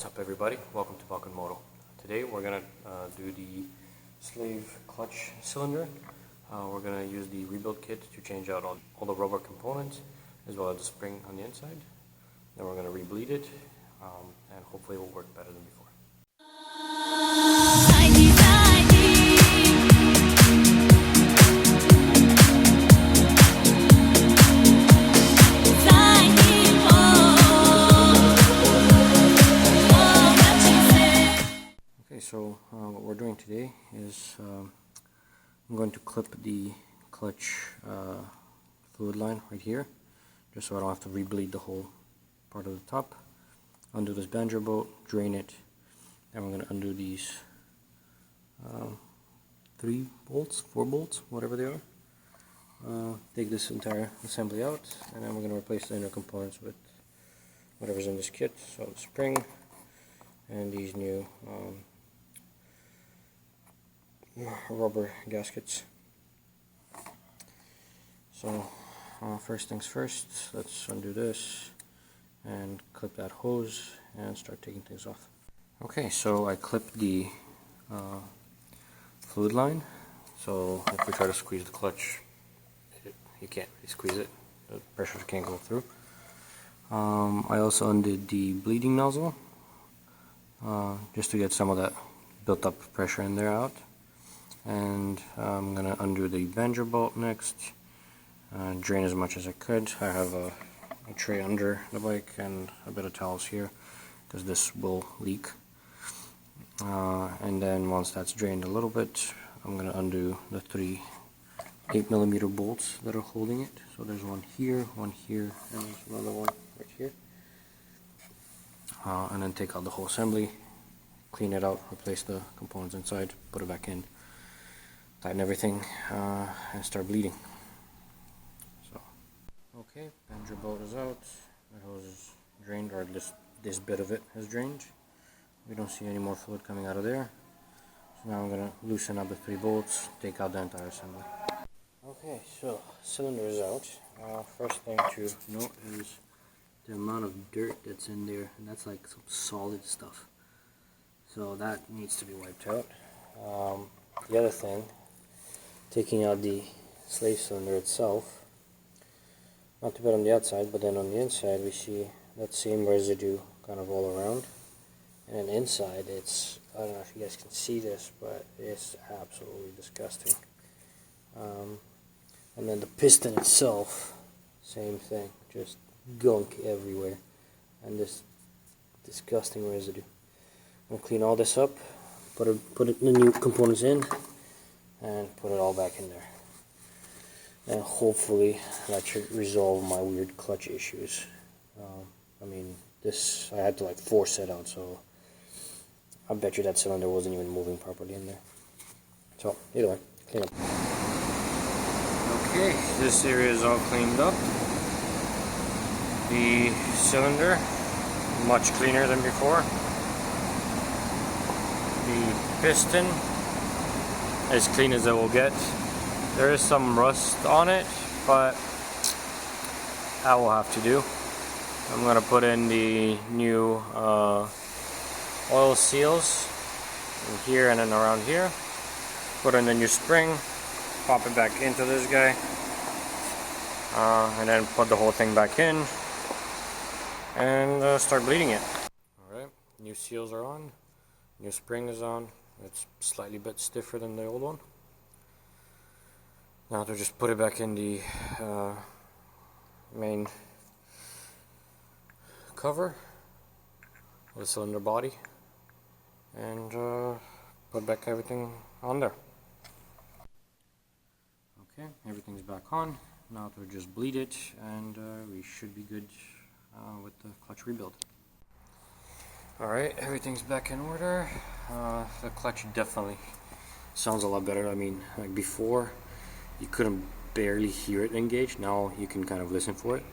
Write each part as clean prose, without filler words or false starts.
What's up, everybody? Welcome to Moto. Today we're going to do the slave clutch cylinder. We're going to use the rebuild kit to change out all the rubber components as well as the spring on the inside. Then we're going to rebleed it and hopefully it will work better than before. So what we're doing today is I'm going to clip the clutch fluid line right here, just so I don't have to rebleed the whole part of the top. Undo this banjo bolt, drain it, then we're going to undo these 3 bolts, 4 bolts, whatever they are. Take this entire assembly out, and then we're going to replace the inner components with whatever's in this kit. So the spring and these new rubber gaskets. So first things first, let's undo this and clip that hose and start taking things off. Okay, so I clipped the fluid line. So if we try to squeeze the clutch, you can't really squeeze it, the pressure can't go through. I also undid the bleeding nozzle just to get some of that built up pressure in there out. And I'm going to undo the banjo bolt next, drain as much as I could. I have a tray under the bike and a bit of towels here because this will leak. And then once that's drained a little bit, I'm going to undo the 3 8mm bolts that are holding it. So there's one here, and there's another one right here. And then take out the whole assembly, clean it out, replace the components inside, put it back in, tighten everything, and start bleeding. So, okay, banjo bolt is out, the hose is drained, or this bit of it is drained. We don't see any more fluid coming out of there. So now I'm going to loosen up the 3 bolts, take out the entire assembly. Okay, so cylinder is out. First thing to note is the amount of dirt that's in there, and that's like some solid stuff. So that needs to be wiped out. The other thing, taking out the slave cylinder itself, not too bad on the outside, but then on the inside we see that same residue kind of all around. And then inside it's, I don't know if you guys can see this, but it's absolutely disgusting. And then the piston itself, same thing, just gunk everywhere, and this disgusting residue. I'm going to clean all this up, put the new components in, and put it all back in there. And hopefully that should resolve my weird clutch issues. I mean, this, I had to like force it out, so I bet you that cylinder wasn't even moving properly in there. So, either way, clean up. Okay, this area is all cleaned up. The cylinder, much cleaner than before. The piston, as clean as it will get. There is some rust on it, but that will have to do. I'm going to put in the new oil seals in here and then around here. Put in the new spring, pop it back into this guy, and then put the whole thing back in and start bleeding it. Alright, new seals are on, new spring is on. It's slightly bit stiffer than the old one. Now to just put it back in the main cover of the cylinder body and put back everything on there. Okay, everything's back on. Now to just bleed it and we should be good with the clutch rebuild. Alright, everything's back in order. The clutch definitely sounds a lot better. I mean, like before you couldn't barely hear it engage. Now you can kind of listen for it.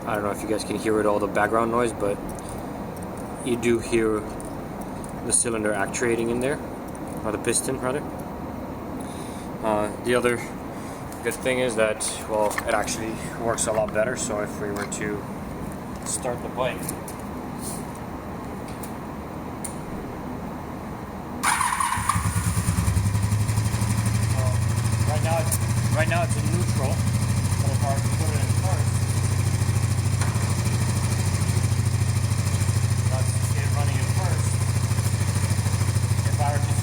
I don't know if you guys can hear it, all the background noise, but you do hear the cylinder actuating in there, or the piston rather. The other good thing is that, well, it actually works a lot better. So if we were to start the bike, right now it's in neutral, but if I were to put it in first, that's it running in first. If I were to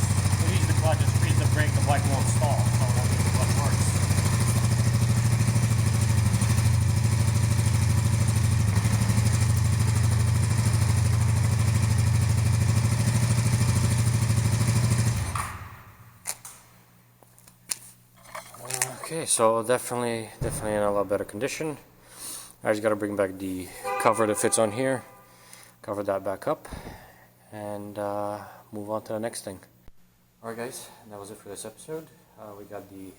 squeeze the clutch and squeeze the brake, the bike won't stall, so that means the clutch works. Okay, so definitely in a lot better condition. I just got to bring back the cover that fits on here, cover that back up, and move on to the next thing. Alright guys, that was it for this episode. We got the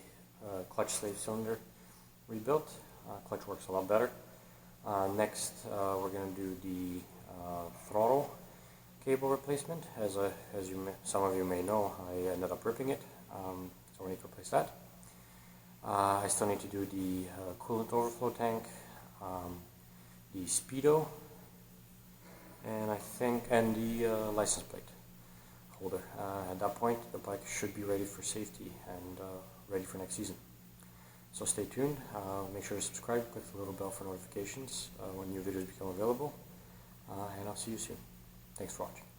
clutch slave cylinder rebuilt. Clutch works a lot better. Next, we're going to do the throttle cable replacement. As some of you may know, I ended up ripping it, so we need to replace that. I still need to do the coolant overflow tank, the speedo, and the license plate holder. At that point, the bike should be ready for safety and ready for next season. So stay tuned. Make sure to subscribe, click the little bell for notifications when new videos become available, and I'll see you soon. Thanks for watching.